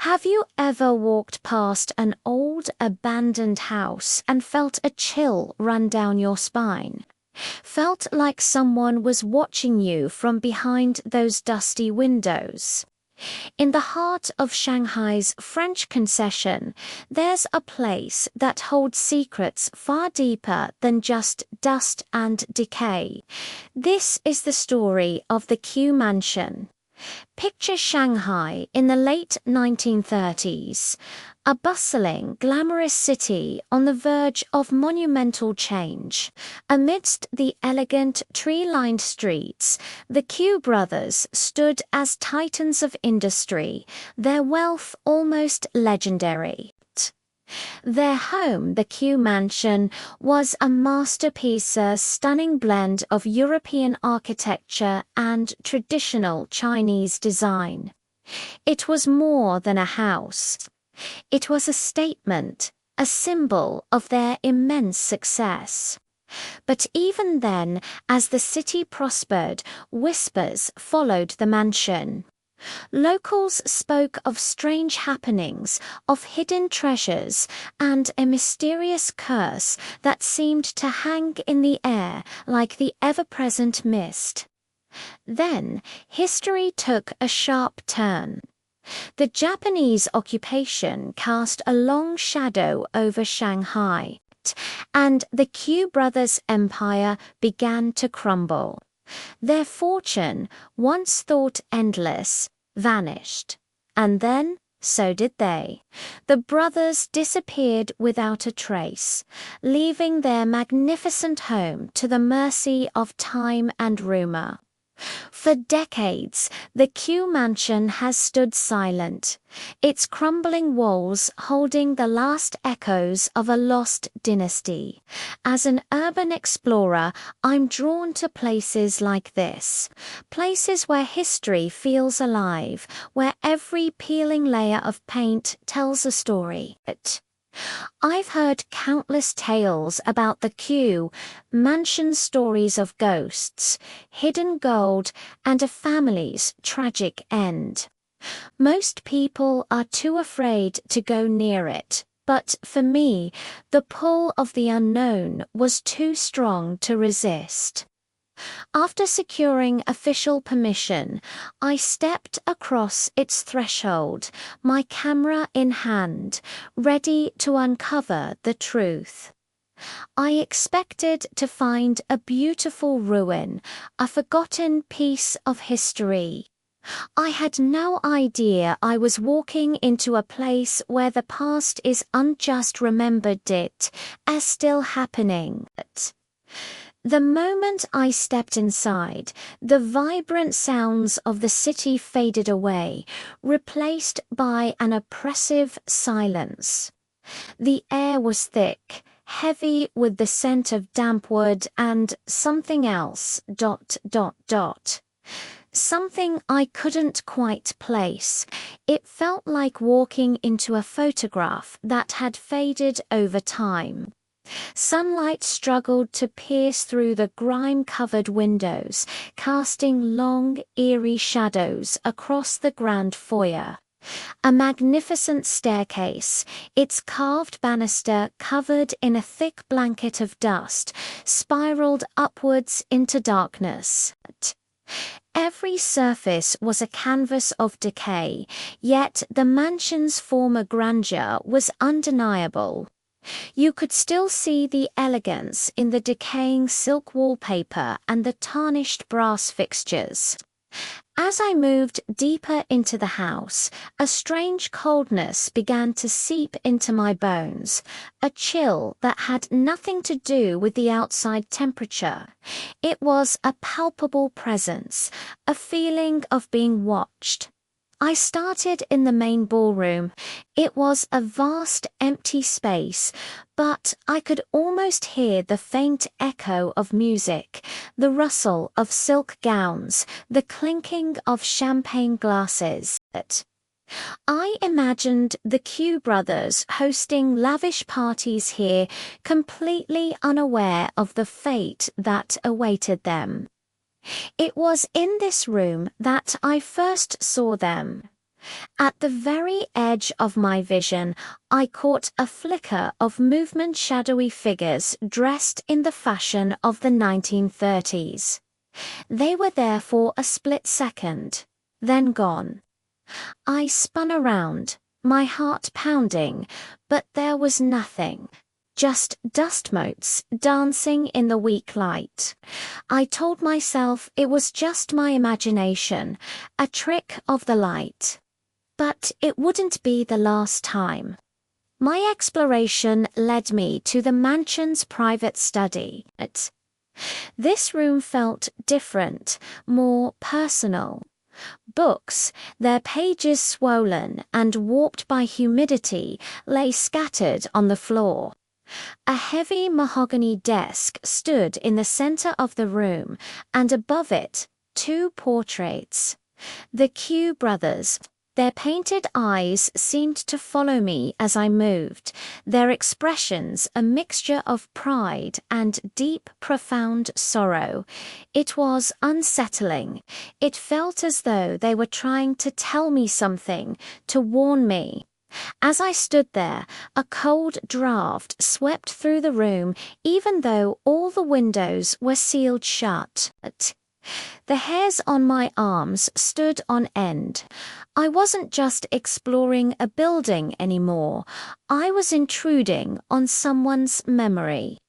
Have you ever walked past an old abandoned house and felt a chill run down your spine? Felt like someone was watching you from behind those dusty windows? In the heart of Shanghai's French concession, there's a place that holds secrets far deeper than just dust and decay. This is the story of the Qiu Mansion. Picture Shanghai in the late 1930s, a bustling, glamorous city on the verge of monumental change. Amidst the elegant, tree-lined streets, the Qiu brothers stood as titans of industry, their wealth almost legendary. Their home, the Qiu Mansion, was a masterpiece, a stunning blend of European architecture and traditional Chinese design. It was more than a house. It was a statement, a symbol of their immense success. But even then, as the city prospered, whispers followed the mansion. Locals spoke of strange happenings, of hidden treasures, and a mysterious curse that seemed to hang in the air like the ever-present mist. Then, history took a sharp turn. The Japanese occupation cast a long shadow over Shanghai, and the Qiu brothers' empire began to crumble. Their fortune, once thought endless, vanished. And then, so did they. The brothers disappeared without a trace, leaving their magnificent home to the mercy of time and rumor. For decades, the Qiu Mansion has stood silent, its crumbling walls holding the last echoes of a lost dynasty. As an urban explorer, I'm drawn to places like this, places where history feels alive, where every peeling layer of paint tells a story. I've heard countless tales about the Qiu Mansion, stories of ghosts, hidden gold, and a family's tragic end. Most people are too afraid to go near it, but for me, the pull of the unknown was too strong to resist. After securing official permission, I stepped across its threshold, my camera in hand, ready to uncover the truth. I expected to find a beautiful ruin, a forgotten piece of history. I had no idea I was walking into a place where the past is unjust remembered, it as still happening. The moment I stepped inside, the vibrant sounds of the city faded away, replaced by an oppressive silence. The air was thick, heavy with the scent of damp wood and something else, ... Something I couldn't quite place. It felt like walking into a photograph that had faded over time. Sunlight struggled to pierce through the grime-covered windows, casting long, eerie shadows across the grand foyer. A magnificent staircase, its carved banister covered in a thick blanket of dust, spiraled upwards into darkness. Every surface was a canvas of decay, yet the mansion's former grandeur was undeniable. You could still see the elegance in the decaying silk wallpaper and the tarnished brass fixtures. As I moved deeper into the house, a strange coldness began to seep into my bones, a chill that had nothing to do with the outside temperature. It was a palpable presence, a feeling of being watched. I started in the main ballroom. It was a vast, empty space, but I could almost hear the faint echo of music, the rustle of silk gowns, the clinking of champagne glasses. I imagined the Qiu brothers hosting lavish parties here, completely unaware of the fate that awaited them. It was in this room that I first saw them. At the very edge of my vision, I caught a flicker of movement shadowy figures dressed in the fashion of the 1930s. They were there for a split second, then gone. I spun around, my heart pounding, but there was nothing. Just dust motes dancing in the weak light. I told myself it was just my imagination, a trick of the light. But it wouldn't be the last time. My exploration led me to the mansion's private study. This room felt different, more personal. Books, their pages swollen and warped by humidity, lay scattered on the floor. A heavy mahogany desk stood in the center of the room, and above it, two portraits. The Qiu brothers. Their painted eyes seemed to follow me as I moved, their expressions a mixture of pride and deep, profound sorrow. It was unsettling. It felt as though they were trying to tell me something, to warn me. As I stood there, a cold draft swept through the room, even though all the windows were sealed shut. The hairs on my arms stood on end. I wasn't just exploring a building anymore. I was intruding on someone's memory.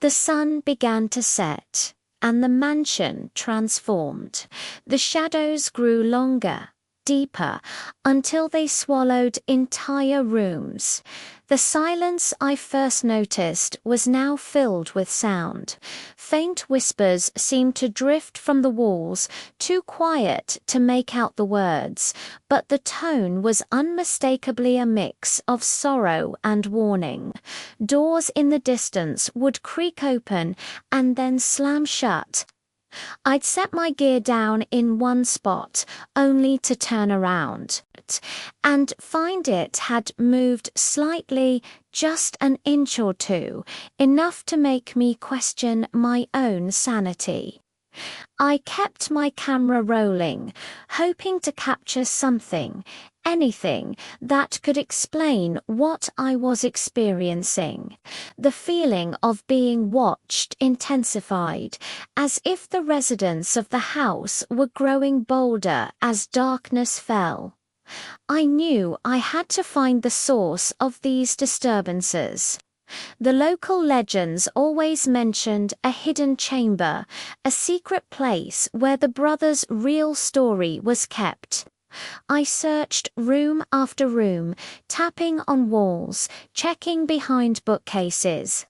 The sun began to set, and the mansion transformed. The shadows grew longer, deeper, until they swallowed entire rooms. The silence I first noticed was now filled with sound. Faint whispers seemed to drift from the walls, too quiet to make out the words, but the tone was unmistakably a mix of sorrow and warning. Doors in the distance would creak open and then slam shut. I'd set my gear down in one spot, only to turn around, and find it had moved slightly, just an inch or two, enough to make me question my own sanity. I kept my camera rolling, hoping to capture something, anything that could explain what I was experiencing. The feeling of being watched intensified, as if the residents of the house were growing bolder as darkness fell. I knew I had to find the source of these disturbances. The local legends always mentioned a hidden chamber, a secret place where the brothers' real story was kept. I searched room after room, tapping on walls, checking behind bookcases.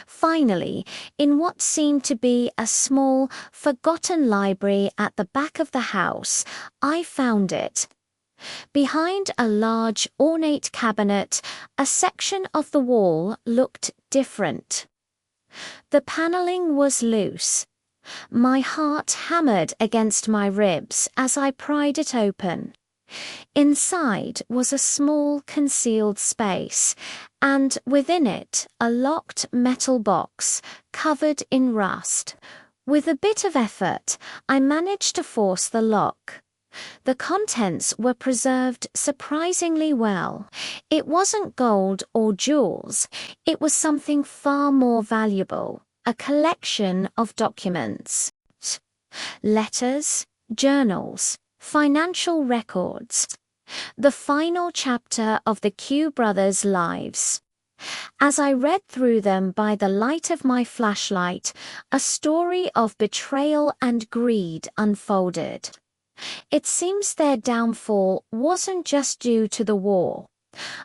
Finally, in what seemed to be a small, forgotten library at the back of the house, I found it. Behind a large, ornate cabinet, a section of the wall looked different. The paneling was loose. My heart hammered against my ribs as I pried it open. Inside was a small, concealed space, and within it a locked metal box, covered in rust. With a bit of effort, I managed to force the lock. The contents were preserved surprisingly well. It wasn't gold or jewels. It was something far more valuable, a collection of documents. Letters, journals, financial records. The final chapter of the Qiu brothers' lives. As I read through them by the light of my flashlight, a story of betrayal and greed unfolded. It seems their downfall wasn't just due to the war.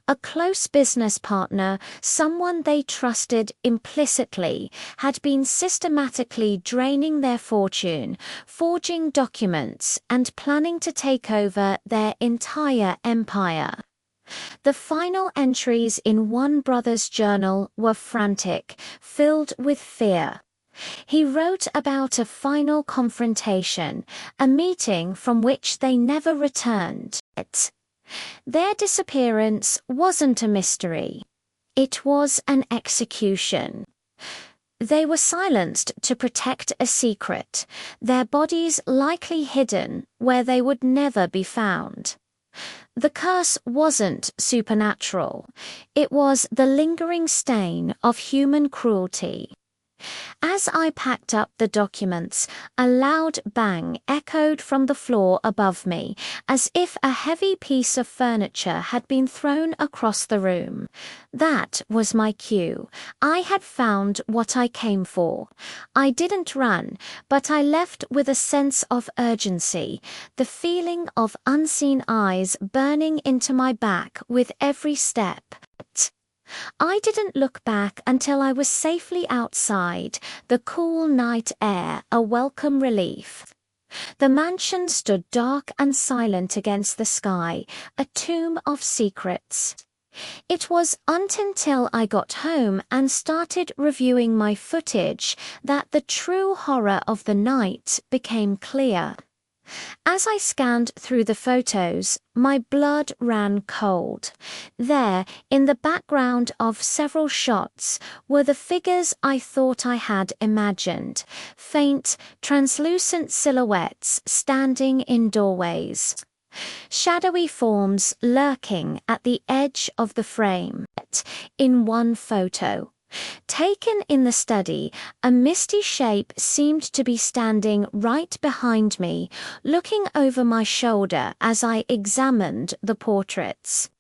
A close business partner, someone they trusted implicitly, had been systematically draining their fortune, forging documents, and planning to take over their entire empire. The final entries in one brother's journal were frantic, filled with fear. He wrote about a final confrontation, a meeting from which they never returned. Their disappearance wasn't a mystery. It was an execution. They were silenced to protect a secret, their bodies likely hidden where they would never be found. The curse wasn't supernatural. It was the lingering stain of human cruelty. As I packed up the documents, a loud bang echoed from the floor above me, as if a heavy piece of furniture had been thrown across the room. That was my cue. I had found what I came for. I didn't run, but I left with a sense of urgency, the feeling of unseen eyes burning into my back with every step. I didn't look back until I was safely outside, the cool night air a welcome relief. The mansion stood dark and silent against the sky, a tomb of secrets. It was until I got home and started reviewing my footage that the true horror of the night became clear. As I scanned through the photos, my blood ran cold. There, in the background of several shots, were the figures I thought I had imagined, faint, translucent silhouettes standing in doorways. Shadowy forms lurking at the edge of the frame. In one photo, taken in the study, a misty shape seemed to be standing right behind me, looking over my shoulder as I examined the portraits.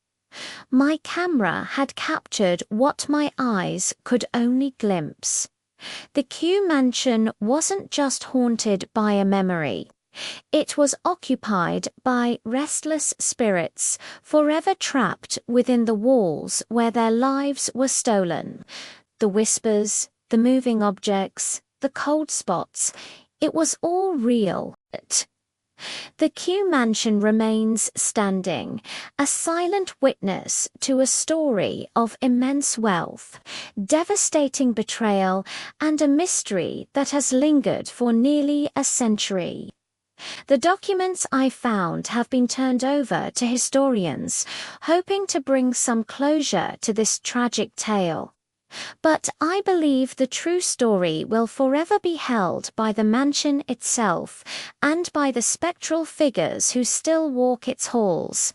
My camera had captured what my eyes could only glimpse. The Qiu Mansion wasn't just haunted by a memory. It was occupied by restless spirits, forever trapped within the walls where their lives were stolen. The whispers, the moving objects, the cold spots, it was all real. The Qiu Mansion remains standing, a silent witness to a story of immense wealth, devastating betrayal, and a mystery that has lingered for nearly a century. The documents I found have been turned over to historians, hoping to bring some closure to this tragic tale. But I believe the true story will forever be held by the mansion itself and by the spectral figures who still walk its halls.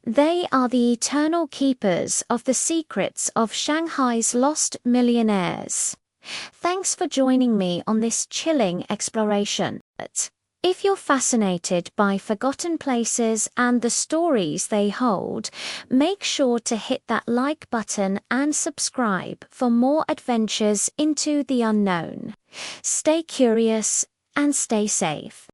They are the eternal keepers of the secrets of Shanghai's lost millionaires. Thanks for joining me on this chilling exploration. If you're fascinated by forgotten places and the stories they hold, make sure to hit that like button and subscribe for more adventures into the unknown. Stay curious and stay safe.